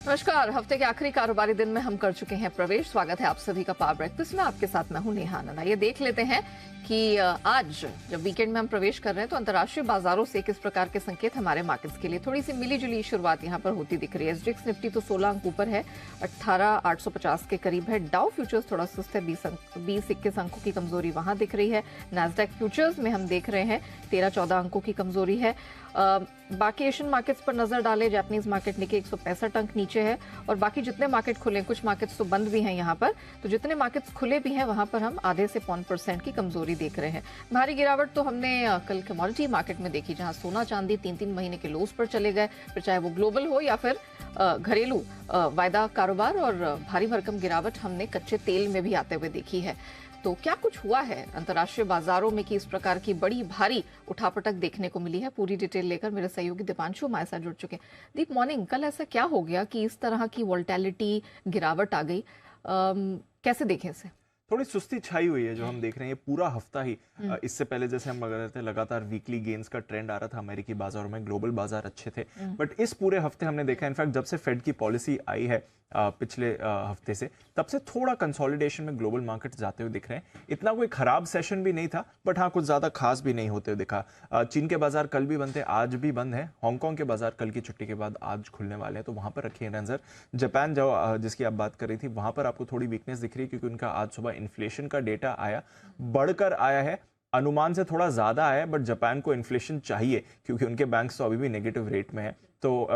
नमस्कार। हफ्ते के आखिरी कारोबारी दिन में हम कर चुके हैं प्रवेश। स्वागत है आप सभी का पावर ब्रेकफास्ट में। आपके साथ मैं हूं नेहा आनंद। ये देख लेते हैं कि आज जब वीकेंड में हम प्रवेश कर रहे हैं तो अंतर्राष्ट्रीय बाजारों से किस प्रकार के संकेत हमारे मार्केट्स के लिए। थोड़ी सी मिली जुली शुरुआत यहां पर होती दिख रही है। एसजीएक्स निफ्टी तो 16 अंक ऊपर है, 18,850 के करीब है। डाउ फ्यूचर्स थोड़ा सुस्त है, 20-21 अंकों की कमजोरी वहां दिख रही है। नैस्डैक फ्यूचर्स में हम देख रहे हैं 13-14 अंकों की कमजोरी है। बाकी एशियन मार्केट्स पर नजर डालें, जापानीज मार्केट निके 165 अंक नीचे है और बाकी जितने मार्केट खुले, कुछ मार्केट्स तो बंद भी हैं यहाँ पर, तो जितने मार्केट्स खुले भी हैं वहां पर हम आधे से 0.5% की कमजोरी देख रहे हैं। भारी गिरावट तो हमने कल कमोडिटी मार्केट में देखी, जहां सोना चांदी 3-3 महीने के लोज पर चले गए, फिर चाहे वो ग्लोबल हो या फिर घरेलू वायदा कारोबार। और भारी भरकम गिरावट हमने कच्चे तेल में भी आते हुए देखी है। तो क्या कुछ हुआ है अंतर्राष्ट्रीय बाजारों में कि इस प्रकार की बड़ी भारी उठापटक देखने को मिली है? पूरी डिटेल लेकर मेरे सहयोगी दीपांशु हमारे साथ जुड़ चुके हैं। दीप, मॉर्निंग। कल ऐसा क्या हो गया कि इस तरह की वोलेटिलिटी, गिरावट आ गई? कैसे देखें इसे? थोड़ी सुस्ती छाई हुई है जो हम देख रहे हैं ये पूरा हफ्ता ही। इससे पहले जैसे हम लगा रहे थे लगातार वीकली गेन्स का ट्रेंड आ रहा था अमेरिकी बाजारों में, ग्लोबल बाजार अच्छे थे, बट इस पूरे हफ्ते हमने देखा इनफैक्ट जब से फेड की पॉलिसी आई है पिछले हफ्ते से, तब से थोड़ा कंसोलिडेशन में ग्लोबल मार्केट जाते हुए दिख रहे हैं। इतना कोई खराब सेशन भी नहीं था, बट हाँ कुछ ज्यादा खास भी नहीं होते हुए दिखा। चीन के बाजार कल भी बंद थे, आज भी बंद है। हांगकांग के बाजार कल की छुट्टी के बाद आज खुलने वाले हैं, तो वहां पर रखिए नजर। जापान जो जिसकी आप बात कर रही थी, वहां पर आपको थोड़ी वीकनेस दिख रही है क्योंकि उनका आज सुबह इन्फ्लेशन का डेटा आया, बढ़कर आया है, अनुमान से थोड़ा ज्यादा आया है, बट जापान को इन्फ्लेशन चाहिए क्योंकि उनके बैंक्स तो अभी भी नेगेटिव रेट में है। तो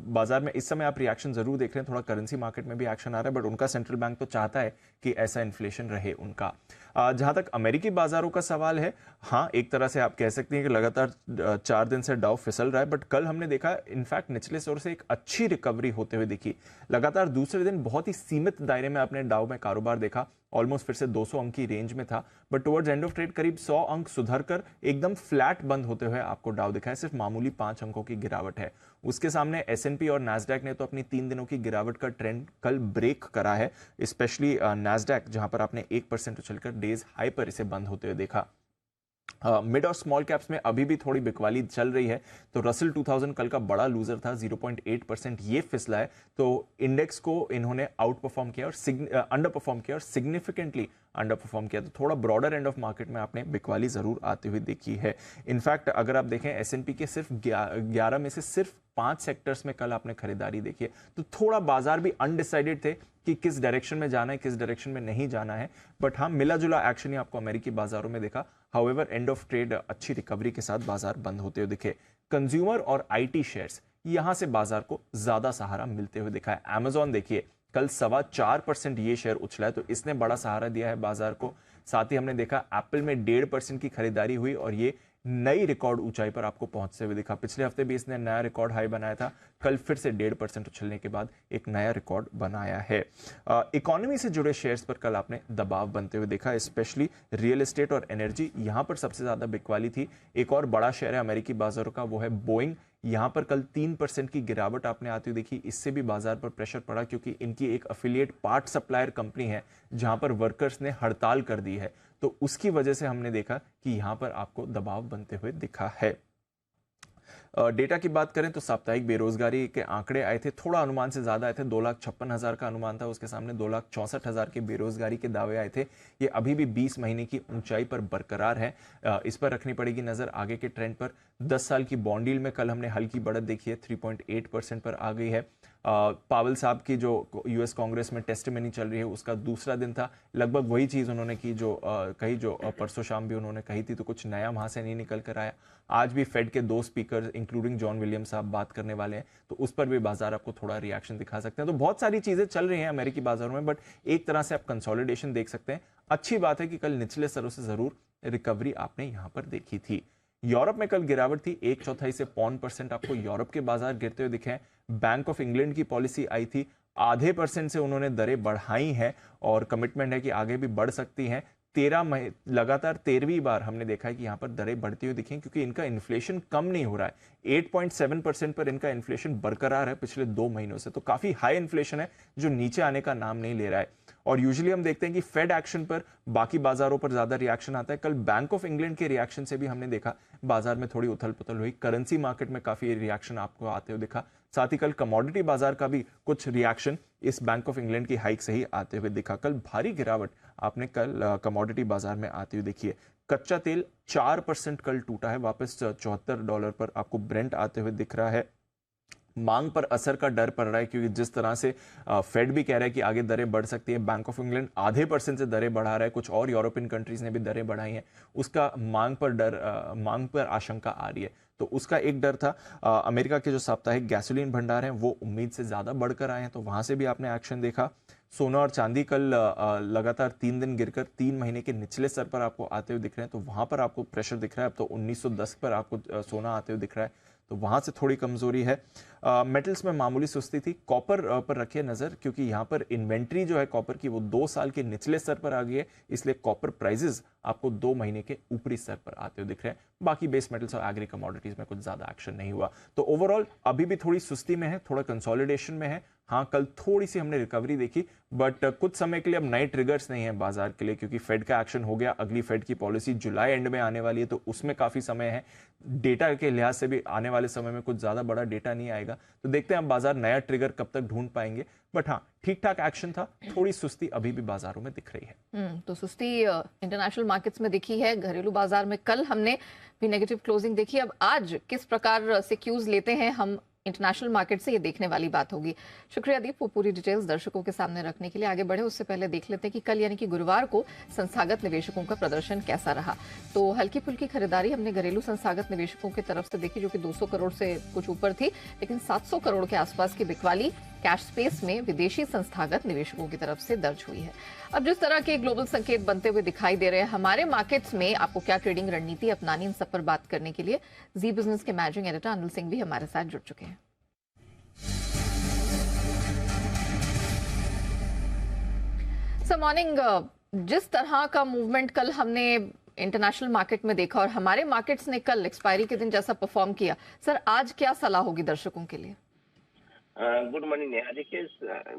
बाजार में इस समय आप रिएक्शन जरूर देख रहे हैं, थोड़ा करेंसी मार्केट में भी एक्शन आ रहा है, बट उनका सेंट्रल बैंक तो चाहता है कि ऐसा इन्फ्लेशन रहे उनका। जहां तक अमेरिकी बाजारों का सवाल है, हाँ एक तरह से आप कह सकते हैं कि लगातार 4 दिन से डाउ फिसल रहा है, बट कल हमने देखा इनफैक्ट निचले स्तर से एक अच्छी रिकवरी होते हुए दिखी। लगातार दूसरे दिन बहुत ही सीमित दायरे में आपने डाउ में कारोबार देखा, ऑलमोस्ट फिर से 200 अंक की रेंज में था, but towards end of trade करीब 100 अंक सुधरकर एकदम फ्लैट बंद होते हुए आपको डाउ दिखा है। सिर्फ मामूली 5 अंकों की गिरावट है। उसके सामने एसएनपी और नैस्डैक ने तो अपनी 3 दिनों की गिरावट का ट्रेंड कल ब्रेक करा है, स्पेशली नैस्डैक जहां पर आपने 1% उछलकर डेज हाई पर इसे बंद होते हुए देखा। मिड और स्मॉल कैप्स में अभी भी थोड़ी बिकवाली चल रही है, तो रसल 2000 कल का बड़ा लूजर था, 0.8% ये फिसला है। तो इंडेक्स को इन्होंने आउट परफॉर्म किया और अंडर परफॉर्म किया और सिग्निफिकेंटली अंडर परफॉर्म किया, तो थोड़ा ब्रॉडर एंड ऑफ मार्केट में आपने बिकवाली जरूर आती हुई देखी है। इनफैक्ट अगर आप देखें एसएनपी के सिर्फ 11 में से सिर्फ 5 सेक्टर्स में कल आपने खरीदारी देखी है, तो थोड़ा बाजार भी अनडिसाइडेड थे कि किस डायरेक्शन में जाना है, किस डायरेक्शन में नहीं जाना है। बट हाँ मिला जुला एक्शन ही आपको अमेरिकी बाजारों में देखा। हाउएवर एंड ऑफ ट्रेड अच्छी रिकवरी के साथ बाजार बंद होते हुए दिखे। कंज्यूमर और आईटी शेयर्स यहां से बाजार को ज्यादा सहारा मिलते हुए दिखा है। अमेजॉन देखिए कल 4.25% ये शेयर उछला है, तो इसने बड़ा सहारा दिया है बाजार को। साथ ही हमने देखा एप्पल में 1.5% की खरीदारी हुई और ये नई रिकॉर्ड ऊंचाई पर आपको पहुंचते हुए दिखा। पिछले हफ्ते भी इसने नया रिकॉर्ड हाई बनाया था, कल फिर से 1.5% उछलने के बाद एक नया रिकॉर्ड बनाया है। इकोनॉमी से जुड़े शेयर्स पर कल आपने दबाव बनते हुए देखा, स्पेशली रियल एस्टेट और एनर्जी, यहां पर सबसे ज्यादा बिकवाली थी। एक और बड़ा शेयर है अमेरिकी बाजारों का, वो है बोइंग। यहां पर कल 3% की गिरावट आपने आती हुई देखी। इससे भी बाजार पर प्रेशर पड़ा क्योंकि इनकी एक अफिलिएट पार्ट सप्लायर कंपनी है जहां पर वर्कर्स ने हड़ताल कर दी है, तो उसकी वजह से हमने देखा कि यहां पर आपको दबाव बनते हुए दिखा है। डेटा की बात करें तो साप्ताहिक बेरोजगारी के आंकड़े आए थे, थोड़ा अनुमान से ज्यादा आए थे। 2,56,000 का अनुमान था, उसके सामने 2,64,000 के बेरोजगारी के दावे आए थे। ये अभी भी 20 महीने की ऊंचाई पर बरकरार है। इस पर रखनी पड़ेगी नजर आगे के ट्रेंड पर। 10 साल की बॉन्ड यील्ड में कल हमने हल्की बढ़त देखी है, 3.8% पर आ गई है। पावल साहब की जो यूएस कांग्रेस में टेस्टिमनी चल रही है उसका दूसरा दिन था, लगभग वही चीज उन्होंने की जो कही, जो परसों शाम भी उन्होंने कही थी, तो कुछ नया वहां से नहीं निकल कर आया। आज भी फेड के 2 स्पीकर इंक्लूडिंग जॉन विलियम्स साहब बात करने वाले हैं, तो उस पर भी बाजार आपको थोड़ा रिएक्शन दिखा सकते हैं। तो बहुत सारी चीजें चल रही हैं अमेरिकी बाजारों में, बट एक तरह से आप कंसोलिडेशन देख सकते हैं। अच्छी बात है कि कल निचले स्तरों से जरूर रिकवरी आपने यहां पर देखी थी। यूरोप में कल गिरावट थी, 1/4 से 0.5% आपको यूरोप के बाजार गिरते हुए दिखे हैं। बैंक ऑफ इंग्लैंड की पॉलिसी आई थी, 0.5% से उन्होंने दरें बढ़ाई हैं और कमिटमेंट है कि आगे भी बढ़ सकती हैं। लगातार 13वीं बार हमने देखा है कि यहाँ पर दरें बढ़ती हुई दिखी हैं, क्योंकि इनका इन्फ्लेशन कम नहीं हो रहा है। 8.7% पर इनका इन्फ्लेशन बरकरार है पिछले 2 महीनों से, तो काफी हाई इन्फ्लेशन है जो नीचे आने का नाम नहीं ले रहा है। और यूजुअली हम देखते हैं कि फेड एक्शन पर बाकी बाजारों पर ज्यादा रिएक्शन आता है। कल बैंक ऑफ इंग्लैंड के रिएक्शन से भी हमने देखा बाजार में थोड़ी उथल पुथल हुई, करेंसी मार्केट में काफी रिएक्शन आपको आते हुए दिखा। साथ ही कल कमोडिटी बाजार का भी कुछ रिएक्शन इस बैंक ऑफ इंग्लैंड की हाइक से ही आते हुए दिखा। कल भारी गिरावट आपने कल कमोडिटी बाजार में आती हुई देखी है। कच्चा तेल 4% कल टूटा है, वापस $74 पर आपको ब्रेंट आते हुए दिख रहा है। मांग पर असर का डर पड़ रहा है, क्योंकि जिस तरह से फेड भी कह रहा है कि आगे दरें बढ़ सकती है, बैंक ऑफ इंग्लैंड आधे % से दरें बढ़ा रहा है, कुछ और यूरोपियन कंट्रीज ने भी दरें बढ़ाई हैं, उसका मांग पर आशंका आ रही है। तो उसका एक डर था। अमेरिका के जो साप्ताहिक गैसोलीन भंडार हैं वो उम्मीद से ज्यादा बढ़कर आए हैं, तो वहां से भी आपने एक्शन देखा। सोना और चांदी कल लगातार 3 दिन गिरकर 3 महीने के निचले स्तर पर आपको आते हुए दिख रहे हैं, तो वहां पर आपको प्रेशर दिख रहा है। अब तो 1910 पर आपको सोना आते हुए दिख रहा है, तो वहां से थोड़ी कमजोरी है। मेटल्स में मामूली सुस्ती थी। कॉपर पर रखिए नजर, क्योंकि यहाँ पर इन्वेंट्री जो है कॉपर की वो 2 साल के निचले स्तर पर आ गई है, इसलिए कॉपर प्राइजेस आपको 2 महीने के ऊपरी स्तर पर आते हुए दिख रहे हैं। बाकी बेस मेटल्स और एग्री कमोडिटीज में कुछ ज्यादा एक्शन नहीं हुआ, तो ओवरऑल अभी भी थोड़ी सुस्ती में है, थोड़ा कंसोलिडेशन में है। हाँ, कल थोड़ी सी हमने रिकवरी देखी, बट कुछ समय के लिए अब नए ट्रिगर्स नहीं है बाजार के लिए, क्योंकि फेड का एक्शन हो गया। अगली फेड की पॉलिसी जुलाई एंड में आने वाली है, तो उसमें काफी समय है। डेटा के लिहाज से भी आने वाले समय में कुछ ज्यादा बड़ा डेटा नहीं आएगा, तो देखते हैं अब बाजार नया ट्रिगर कब तक ढूंढ पाएंगे। बट हाँ, ठीक ठाक एक्शन था, थोड़ी सुस्ती अभी भी बाजारों में दिख रही है। तो सुस्ती इंटरनेशनल मार्केट्स में दिखी है। घरेलू बाजार में कल हमने भी नेगेटिव क्लोजिंग देखी। अब आज किस प्रकार से क्यूज लेते हैं हम इंटरनेशनल मार्केट से, ये देखने वाली बात होगी। शुक्रिया दीप, वो पूरी डिटेल्स दर्शकों के सामने रखने के लिए। आगे बढ़े उससे पहले देख लेते हैं कि कल यानी कि गुरुवार को संस्थागत निवेशकों का प्रदर्शन कैसा रहा। तो हल्की फुल्की खरीदारी हमने घरेलू संस्थागत निवेशकों की तरफ से देखी, जो कि 200 करोड़ से कुछ ऊपर थी, लेकिन 700 करोड़ के आसपास की बिकवाली कैश स्पेस में विदेशी संस्थागत निवेशकों की तरफ से दर्ज हुई है। अब जिस तरह के ग्लोबल संकेत बनते हुए दिखाई दे रहे हैं हमारे मार्केट्स में, आपको क्या ट्रेडिंग रणनीति अपनानी, इन सब पर बात करने के लिए जी बिजनेस के मैनेजिंग एडिटर अनिल सिंह भी हमारे साथ जुड़ चुके हैं। सर मॉर्निंग, जिस तरह का मूवमेंट कल हमने इंटरनेशनल मार्केट में देखा और हमारे मार्केट्स ने कल एक्सपायरी के दिन जैसा परफॉर्म किया, सर आज क्या सलाह होगी दर्शकों के लिए? Good morning Neha. देखिए,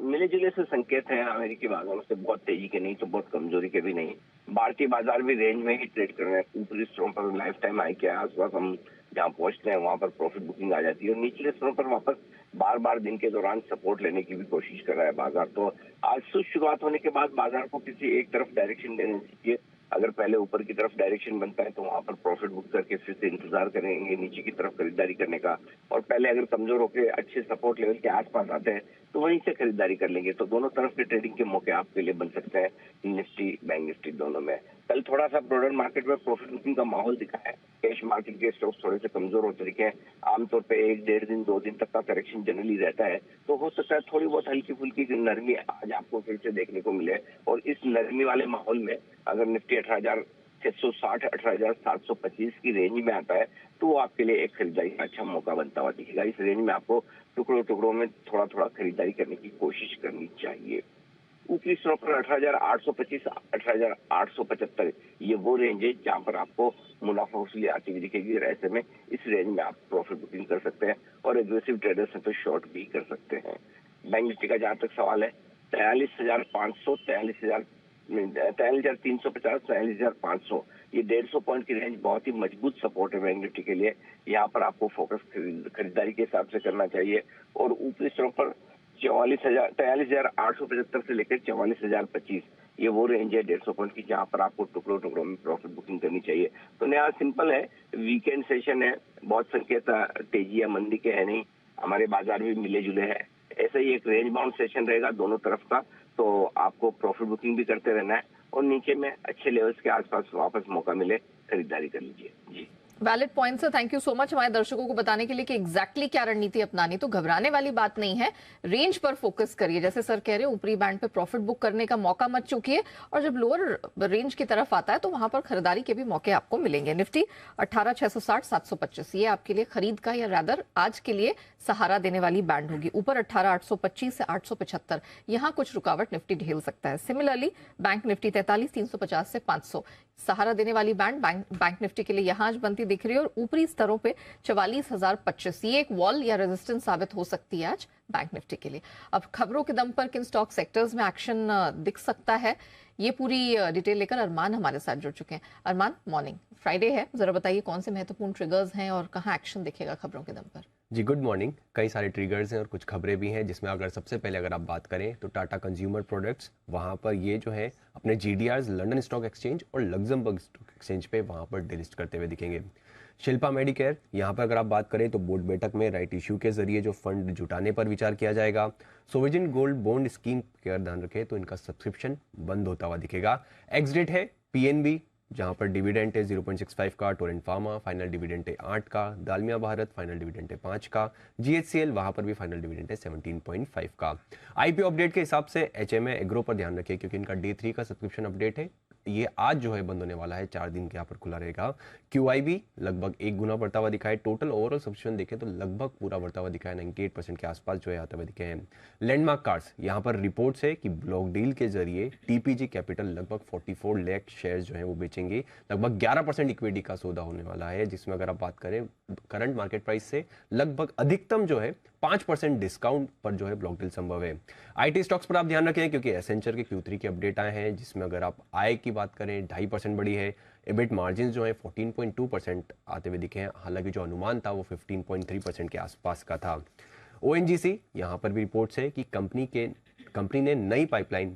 मिले जुले से संकेत हैं अमेरिकी बाजारों से, बहुत तेजी के नहीं तो बहुत कमजोरी के भी नहीं। भारतीय बाजार भी रेंज में ही ट्रेड कर रहे हैं। ऊपरी स्तरों पर लाइफ टाइम हाई के आसपास हम जहाँ पहुंचते हैं वहां पर प्रॉफिट बुकिंग आ जाती है, और निचले स्तरों पर वापस बार बार दिन के दौरान सपोर्ट लेने की भी कोशिश कर रहा है बाजार। तो आज से शुरुआत होने के बाद बाजार को किसी एक तरफ डायरेक्शन देना चाहिए। अगर पहले ऊपर की तरफ डायरेक्शन बनता है तो वहां पर प्रॉफिट बुक करके फिर से इंतजार करेंगे नीचे की तरफ खरीदारी करने का, और पहले अगर कमजोर होकर अच्छे सपोर्ट लेवल के आसपास आते हैं तो वहीं से खरीदारी कर लेंगे। तो दोनों तरफ के ट्रेडिंग के मौके आपके लिए बन सकते हैं, निफ्टी बैंक निफ्टी दोनों में। कल थोड़ा सा ब्रॉडर मार्केट में प्रॉफिट बुकिंग का माहौल दिखा है। कैश मार्केट के स्टॉक्स थोड़े से कमजोर होते दिखे हैं। आमतौर पे 1-1.5 दिन 2 दिन तक का करेक्शन जनरली रहता है, तो हो सकता है थोड़ी बहुत हल्की फुल्की नरमी आज आपको फिर से देखने को मिले। और इस नरमी वाले माहौल में अगर निफ्टी 18,660 18,725 की रेंज में आता है तो वो आपके लिए एक खरीदारी का अच्छा मौका बनता हुआ दिखेगा। इस रेंज में आपको टुकड़ों टुकड़ों में थोड़ा थोड़ा खरीदारी करने की कोशिश करनी चाहिए। ऊपरी स्तरों पर 18,825 18,875 ये वो रेंज है जहां पर आपको मुनाफा वसूली आती हुई दिखेगी। ऐसे में इस रेंज में आप प्रॉफिट बुकिंग कर सकते हैं, और एग्रेसिव ट्रेडर्स हैं तो शॉर्ट भी कर सकते हैं। बैंक निफ्टी का जहां तक सवाल है, 43,500 43,350 43,500 ये 150 पॉइंट की रेंज बहुत ही मजबूत सपोर्ट है बैंक निफ्टी के लिए। यहाँ पर आपको फोकस खरीदारी के हिसाब से करना चाहिए। और ऊपरी स्तरों पर 43,875 से लेकर 44,025 ये वो रेंज है 150 पॉइंट की, जहां पर आपको टुकड़ों टुकड़ों में प्रॉफिट बुकिंग करनी चाहिए। तो नया सिंपल है, वीकेंड सेशन है, बहुत संकेत तेजी या मंदी के है नहीं, हमारे बाजार भी मिले जुले हैं। ऐसा ही एक रेंज बाउंड सेशन रहेगा दोनों तरफ का, तो आपको प्रॉफिट बुकिंग भी करते रहना है, और नीचे में अच्छे लेवल्स के आसपास वापस मौका मिले खरीदारी कर लीजिए। जी वैलिड पॉइंट है, थैंक यू सो मच हमारे दर्शकों को बताने के लिए कि एग्जैक्टली क्या रणनीति अपनानी। तो घबराने वाली बात नहीं है, रेंज पर फोकस करिए। जैसे सर कह रहे हैं, ऊपरी बैंड पे प्रॉफिट बुक करने का मौका मत चूकिए, और जब लोअर रेंज की तरफ आता है तो वहां पर खरीदारी के भी मौके आपको मिलेंगे। निफ्टी 18,660 725 ये आपके लिए खरीद का या रैदर आज के लिए सहारा देने वाली बैंड होगी। ऊपर 18,825 से 875 यहां कुछ रुकावट निफ्टी झेल सकता है। सिमिलरली बैंक निफ्टी 43,350 से 500 सहारा देने वाली बैंड बैंक निफ्टी के लिए यहां आज बनती दिख रही है, और ऊपरी स्तरों पे 44,025 ये एक वॉल या रेजिस्टेंस साबित हो सकती है आज बैंक निफ्टी के लिए। अब खबरों के दम पर किन स्टॉक सेक्टर्स में एक्शन दिख सकता है, ये पूरी डिटेल लेकर अरमान हमारे साथ जुड़ चुके हैं। अरमान, मॉर्निंग, फ्राइडे है, जरा बताइए कौन से महत्वपूर्ण ट्रिगर्स हैं और कहां एक्शन दिखेगा खबरों के दम पर। जी गुड मॉर्निंग। कई सारे ट्रिगर्स हैं और कुछ खबरें भी हैं, जिसमें अगर सबसे पहले अगर आप बात करें तो टाटा कंज्यूमर प्रोडक्ट्स, वहाँ पर ये जो है अपने GDRs लंदन स्टॉक एक्सचेंज और लग्जमबर्ग स्टॉक एक्सचेंज पे वहाँ पर डिलिस्ट करते हुए दिखेंगे। शिल्पा मेडिकेयर, यहाँ पर अगर आप बात करें तो बोर्ड बैठक में राइट इश्यू के जरिए जो फंड जुटाने पर विचार किया जाएगा। सोवरेन गोल्ड बॉन्ड स्कीम का ध्यान रखें तो इनका सब्सक्रिप्शन बंद होता हुआ दिखेगा। एक्स डेट है PNB, जहां पर डिविडेंड है 0.65 का, टोरेंट फार्मा फाइनल डिविडेंड है 8 का, दालमिया भारत फाइनल डिविडेंड है 5 का, GHCL वहां पर भी फाइनल डिविडेंड है 17.5 का। IPO अपडेट के हिसाब से HMA एग्रो पर ध्यान रखिए, क्योंकि इनका Day 3 का सब्सक्रिप्शन अपडेट है, ये आज जो है बंद होने वाला है, 4 दिन के यहाँ पर खुला रहेगा। QIB लगभग 1 गुना बढ़ता हुआ दिखा है। टोटल ओवरऑल सब्सक्रिप्शन देखें तो लगभग पूरा बढ़ता हुआ दिखा है, 98% के आसपास जो है आते हुए दिखे हैं। लैंडमार्क कार्ड्स, यहाँ पर रिपोर्ट्स है कि ब्लॉक डील के जरिए TPG कैपिटल लगभग 44 लाख शेयर जो है वो बेचेंगे। लगभग 11% इक्विटी का सौदा होने वाला है, जिसमें अगर आप बात करें करंट मार्केट प्राइस से लगभग अधिकतम जो है 5% डिस्काउंट पर जो है ब्लॉक डील संभव है। IT स्टॉक्स पर आप ध्यान रखें, क्योंकि एसेंचर के Q3 के अपडेट आए हैं, जिसमें अगर आप आय की बात करें 2.5% बढ़ी है। EBIT मार्जिन जो है 14.2% आते हुए दिखे हैं, हालांकि जो अनुमान था वो 15.3% के आसपास का था। ONGC, यहाँ पर भी रिपोर्ट्स है कि कंपनी ने नई पाइपलाइन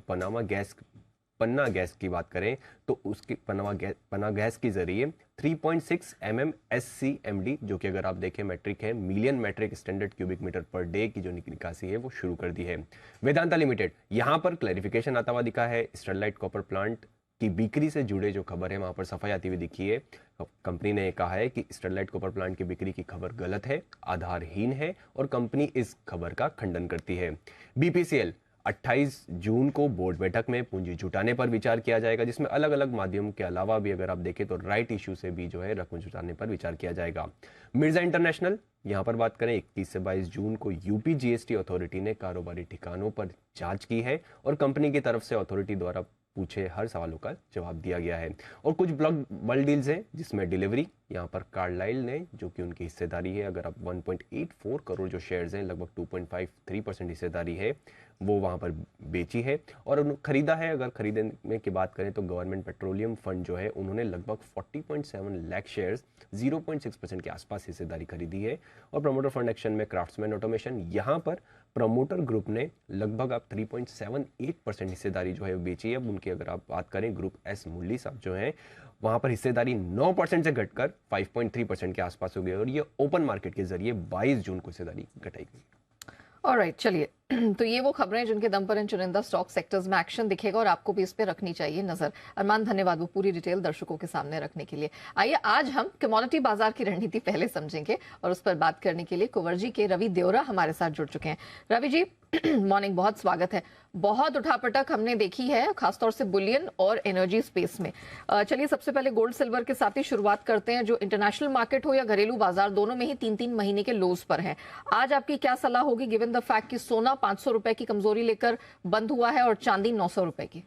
पन्ना गैस की बात करें तो उसकी पन्ना गैस के जरिए 3.6 mm SCMD, जो कि अगर आप देखें मैट्रिक है, million metric standard cubic metre per day की जो निकासी है वो शुरू कर दी है। वेदांता लिमिटेड, यहाँ पर क्लैरिफिकेशन आता हुआ दिखा है। स्टरलाइट कॉपर प्लांट की बिक्री से जुड़े जो खबर है वहाँ पर सफाई आती हुई दिखी है। कंपनी ने कहा है कि स्टरलाइट कॉपर प्लांट की बिक्री की खबर गलत है, आधारहीन है, और कंपनी इस खबर का खंडन करती है। BPCL 28 जून को बोर्ड बैठक में पूंजी जुटाने पर विचार किया जाएगा, जिसमें अलग अलग माध्यम के अलावा भी अगर आप देखें तो राइट इश्यू से भी जो है रकम जुटाने पर विचार किया जाएगा। मिर्जा इंटरनेशनल, यहाँ पर बात करें 21 से 22 जून को यूपी GST अथॉरिटी ने कारोबारी ठिकानों पर जांच की है, और कंपनी की तरफ से अथॉरिटी द्वारा पूछे हर सवालों का जवाब दिया गया है। और कुछ ब्लॉक बल्क डील्स हैं, जिसमें डिलीवरी, यहाँ पर कार्लाइल ने, जो कि उनकी हिस्सेदारी है, अगर आप 1.84 करोड़ जो शेयर्स हैं, लगभग 2.53% हिस्सेदारी है, वो वहाँ पर बेची है। और खरीदा है, अगर खरीदने की बात करें तो गवर्नमेंट पेट्रोलियम फंड जो है उन्होंने लगभग 40.7 लाख शेयर्स 0.6% के आसपास हिस्सेदारी खरीदी है। और प्रमोटर फंड एक्शन में क्राफ्ट्समैन ऑटोमेशन, यहाँ पर प्रमोटर ग्रुप ने लगभग आप 3.78% हिस्सेदारी जो है बेची है। अब उनकी अगर आप बात करें ग्रुप S मुरली साहब जो है, वहां पर हिस्सेदारी 9% से घटकर 5.3% के आसपास हो गई, और ये ओपन मार्केट के जरिए 22 जून को हिस्सेदारी घटाई गई। ऑलराइट, चलिए तो ये वो खबरें जिनके दम पर इन चुनिंदा स्टॉक सेक्टर्स में एक्शन दिखेगा, और आपको भी इस पे रखनी चाहिए नजर। अरमान, धन्यवाद वो पूरी डिटेल दर्शकों के सामने रखने के लिए। आइए आज हम कमोडिटी बाजार की रणनीति पहले समझेंगे, और उस पर बात करने के लिए कुंवरजी के रवि देवरा हमारे साथ जुड़ चुके हैं। रवि जी, मॉर्निंग, बहुत स्वागत है। बहुत उठापटक हमने देखी है, खासतौर से बुलियन और एनर्जी स्पेस में। चलिए सबसे पहले गोल्ड सिल्वर के साथ ही शुरुआत करते हैं, जो इंटरनेशनल मार्केट हो या घरेलू बाजार, दोनों में ही 3-3 महीने के लोज पर है। आज आपकी क्या सलाह होगी, गिवन द फैक्ट कि सोना 500 रुपए की कमजोरी लेकर बंद हुआ है और चांदी 900 रुपए की?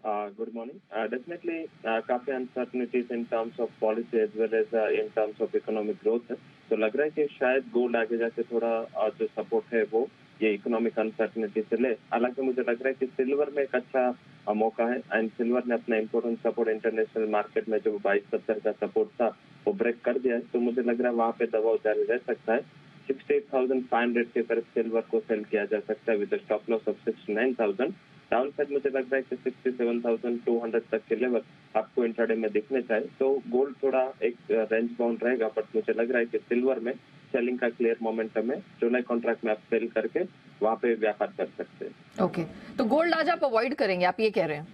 Good morning. Definitely, काफी uncertainties in terms of policy as well as in terms of economic growth है, तो लग रहा है कि शायद गोल्ड आगे जाके थोड़ा जो सपोर्ट है वो ये इकोनॉमिक अनसर्टनिटी से ले। हालांकि मुझे लग रहा है कि सिल्वर में एक अच्छा मौका है, एंड सिल्वर ने अपना इम्पोर्टेंट सपोर्ट इंटरनेशनल मार्केट में जो 2270 का सपोर्ट था वो ब्रेक कर दिया है, तो मुझे लग रहा है वहाँ पे दबाव जारी रह सकता है। 68,500 के करीब सिल्वर को सेल किया जा सकता है with stop loss of 69,000। Down side मुझे लग रहा है कि 67,200 तक के लेवल आपको इंट्राडे में दिखने चाहिए, तो गोल्ड थोड़ा एक रेंज बाउंड रहेगा, बट मुझे लग रहा है कि सिल्वर में सेलिंग का क्लियर मोमेंटम है। जुलाई कॉन्ट्रैक्ट में आप सेल करके वहाँ पे व्यापार कर सकते हैं। ओके, तो गोल्ड आज आप अवॉइड करेंगे, आप ये कह रहे हैं?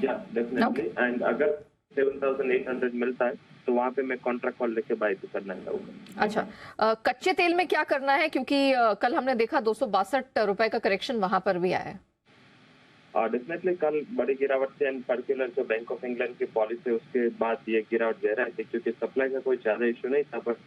या डेफिनेटली, एंड अगर 7,800 मिलता है तो वहां पे मैं कॉन्ट्रैक्ट कॉल लेके बाय भी करना चाहूंगा। अच्छा, कच्चे तेल में क्या करना है, क्योंकि कल हमने देखा 262 रुपए का करेक्शन वहां पर भी आया है। और डेफिनेटली कल बड़ी गिरावट थी एंड पर्टिकुलर जो बैंक ऑफ इंग्लैंड की पॉलिसी उसके बाद ये गिरावट गहरा है, क्योंकि सप्लाई का कोई ज्यादा इशू नहीं था, बट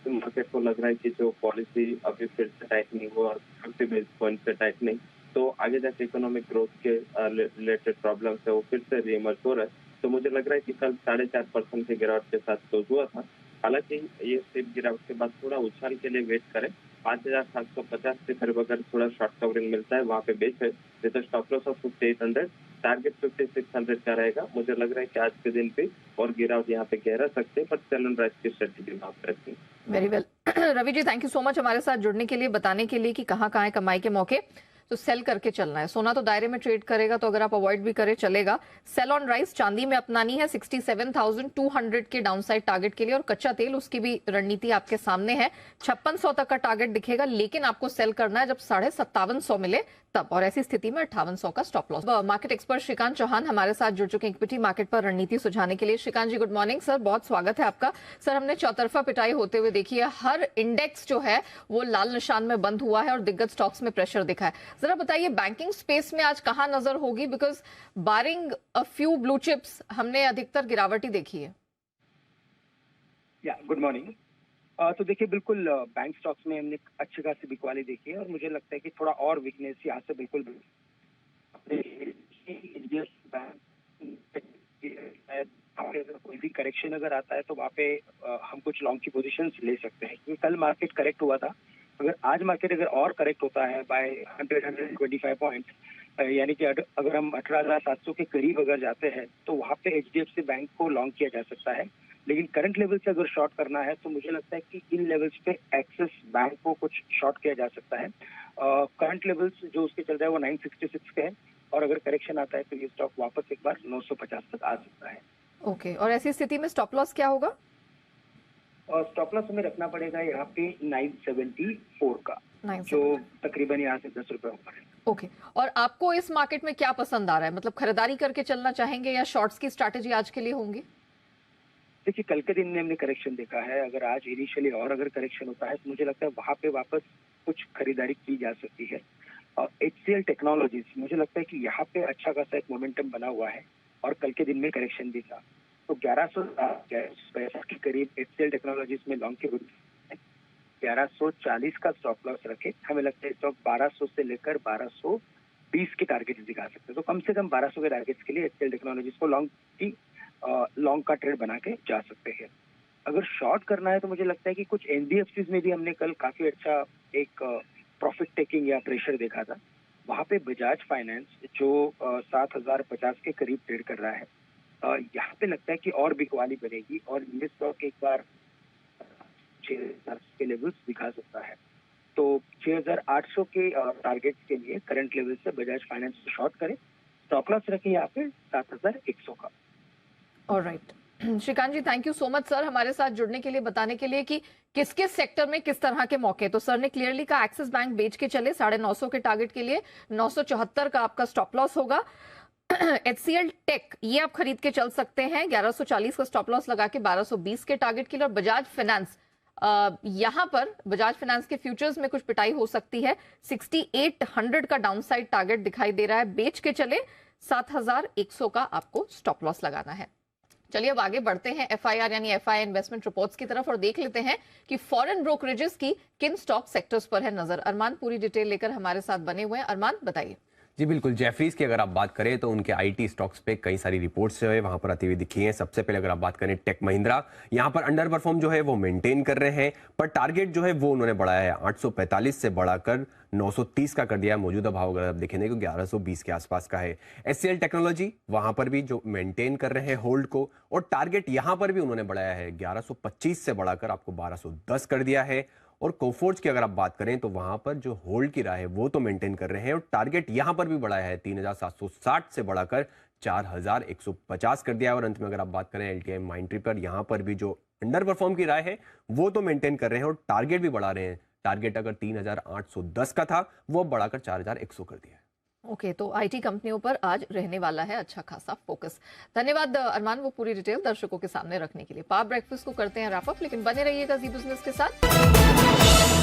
मार्केट को लग रहा है कि जो पॉलिसी अभी फिर से टाइटनिंग हुआ 50 बेसिस पॉइंट से टाइटनिंग, तो आगे जाके इकोनॉमिक ग्रोथ के रिलेटेड प्रॉब्लम है वो फिर से रीइमर्ज हो रहा है। तो मुझे लग रहा है कि कल 4.5% की गिरावट के साथ क्लोज हुआ था। हालांकि ये स्टीप गिरावट के बाद थोड़ा उछाल के लिए वेट करें, 5,750 के करीब अगर थोड़ा शॉर्ट कवरिंग मिलता है वहाँ पे बेच है, जैसे स्टॉप लॉस ऑफ 5,800, टारगेट 5,600 का रहेगा। मुझे लग रहा है कि आज के दिन पे और गिरावट यहाँ पे गहरा सकते हैं, पर सेल एंड राइज की स्ट्रेटेजी वहाँ पे रखती है। Very well Ravi ji, thank you so much हमारे साथ जुड़ने के लिए, बताने के लिए कि कहाँ कहाँ है कमाई के मौके। तो सेल करके चलना है, सोना तो दायरे में ट्रेड करेगा, तो अगर आप अवॉइड भी करें चलेगा। सेल ऑन राइस चांदी में अपनानी है 67,200 के डाउनसाइड टारगेट के लिए, और कच्चा तेल उसकी भी रणनीति आपके सामने है। 5600 तक का टारगेट दिखेगा, लेकिन आपको सेल करना है जब 5750 मिले तब, और ऐसी स्थिति में 5800 का stop loss. Market expert Shrikant Chauhan हमारे साथ जुड़ चुके हैं इक्विटी मार्केट पर रणनीति सुझाने के लिए। श्रीकांत जी, गुड मॉर्निंग सर, बहुत स्वागत है आपका। सर, हमने चौतरफा पिटाई होते हुए देखी है, हर इंडेक्स जो है वो लाल निशान में बंद हुआ है और दिग्गज स्टॉक्स में प्रेशर दिखा है। जरा बताइए बैंकिंग स्पेस में आज कहां नजर होगी, because barring a few blue chips हमने अधिकतर गिरावट ही देखी है। या गुड मॉर्निंग। तो देखिए, बिल्कुल बैंक स्टॉक्स में हमने अच्छी खासी बिकवाली देखी है, और मुझे लगता है कि थोड़ा और वीकनेस यहाँ से बिल्कुल कोई भी करेक्शन अगर आता है तो वहाँ पे हम कुछ लॉन्ग की पोजीशंस ले सकते हैं, क्योंकि कल मार्केट करेक्ट हुआ था। अगर आज मार्केट अगर और करेक्ट होता है बाय 125 पॉइंट, यानी कि अगर हम 18,700 के करीब अगर जाते हैं तो वहाँ पे HDFC बैंक को लॉन्ग किया जा सकता है। लेकिन करंट लेवल से अगर शॉर्ट करना है तो मुझे लगता है कि इन लेवल्स पे एक्सिस बैंक को कुछ शॉर्ट किया जा सकता है। करंट लेवल्स जो उसके चल रहा है वो 966 के हैं, और अगर करेक्शन आता है तो ये स्टॉक वापस एक बार 950 तक आ सकता है। ओके, और ऐसी स्थिति में स्टॉप लॉस क्या होगा? और स्टॉप लॉस हमें रखना पड़ेगा यहाँ पे 974 का, जो तकरीबन यहाँ से 10 रुपए ऊपर है। ओके, और आपको इस मार्केट में क्या पसंद आ रहा है, मतलब खरीदारी करके चलना चाहेंगे या शॉर्ट्स की स्ट्रैटेजी आज के लिए होंगी? देखिए, कल के दिन में हमने करेक्शन देखा है, अगर आज इनिशियली और अगर करेक्शन होता है तो मुझे लगता है वहाँ पे वापस कुछ खरीदारी की जा सकती है। और HCL टेक्नोलॉजीज, मुझे लगता है कि यहाँ पे अच्छा खासा एक मोमेंटम बना हुआ है, और कल के दिन में करेक्शन भी था, तो 1160 के करीब HCL टेक्नोलॉजीज में लॉन्ग के 1140 का स्टॉप लॉस रखे। हमें लगता है स्टॉक 1200 से लेकर 1220 के टारगेट दिखा सकते हैं, तो कम से कम 1200 के टारगेट्स के लिए HCL टेक्नोलॉजीज को लॉन्ग का ट्रेड बना के जा सकते हैं। अगर शॉर्ट करना है तो मुझे लगता है कि कुछ NBFCs में भी हमने कल काफी अच्छा एक प्रॉफिट टेकिंग या प्रेशर देखा था। वहाँ पे बजाज फाइनेंस जो 7,050 के करीब ट्रेड कर रहा है, यहाँ पे लगता है कि और बिकवाली बनेगी, और ये स्टॉक एक बार 6,000 के लेवल्स दिखा सकता है। तो 6,800 के टारगेट्स के लिए करंट लेवल से बजाज फाइनेंस को शॉर्ट करें, स्टॉप लॉस रखें यहाँ पे 7,100 का। Alright, Shrikant ji, thank you so much sir हमारे साथ जुड़ने के लिए, बताने के लिए कि किस किस सेक्टर में किस तरह के मौके। तो सर ने क्लियरली कहा एक्सिस बैंक बेच के चले 950 के टारगेट के लिए, 974 का आपका स्टॉप लॉस होगा। HCL टेक ये आप खरीद के चल सकते हैं, 1140 का स्टॉप लॉस लगा के 1220 के टारगेट के लिए। और बजाज फाइनेंस, यहां पर बजाज फाइनेंस के फ्यूचर्स में कुछ पिटाई हो सकती है, 6800 का डाउनसाइड टारगेट दिखाई दे रहा है, बेच के चले 7100 का आपको स्टॉप लॉस लगाना है। चलिए अब आगे बढ़ते हैं FIR यानी FI इन्वेस्टमेंट रिपोर्ट्स की तरफ, और देख लेते हैं कि फॉरेन ब्रोकरेजेस की किन स्टॉक सेक्टर्स पर है नजर। अरमान पूरी डिटेल लेकर हमारे साथ बने हुए हैं। अरमान, बताइए। जी बिल्कुल, जेफरीज की अगर आप बात करें तो उनके IT स्टॉक्स पे कई सारी रिपोर्ट्स जो है वहां पर आती हुई दिखी हैं। सबसे पहले अगर आप बात करें टेक महिंद्रा, यहां पर अंडर परफॉर्म जो है वो मेंटेन कर रहे हैं, पर टारगेट जो है वो उन्होंने बढ़ाया है, 845 से बढ़ाकर 930 का कर दिया है। मौजूदा भाव अगर आप देखेंगे तो 1120 के आसपास का है। HCL टेक्नोलॉजी वहां पर भी जो मेंटेन कर रहे हैं होल्ड को, और टारगेट यहां पर भी उन्होंने बढ़ाया है, 1125 से बढ़ाकर आपको 1210 कर दिया है। और कोफोर्ज की अगर आप बात करें तो वहां पर जो होल्ड की राह है वो तो मेंटेन कर रहे हैं, और टारगेट यहां पर भी बढ़ाया है, 3,760 से बढ़ाकर 4,150 कर दिया है। और अंत में अगर आप बात करें LTI माइंट्री पर, यहां पर भी जो अंडर परफॉर्म की राह है वो तो मेंटेन कर रहे हैं और टारगेट भी बढ़ा रहे हैं। टारगेट अगर 3,810 का था वो बढ़ाकर 4,100 कर दिया है। ओके, तो आईटी कंपनियों पर आज रहने वाला है अच्छा खासा फोकस। धन्यवाद अरमान, वो पूरी डिटेल दर्शकों के सामने रखने के लिए। पावर ब्रेकफास्ट को करते हैं रैप अप, लेकिन बने रहिएगा जी बिजनेस के साथ।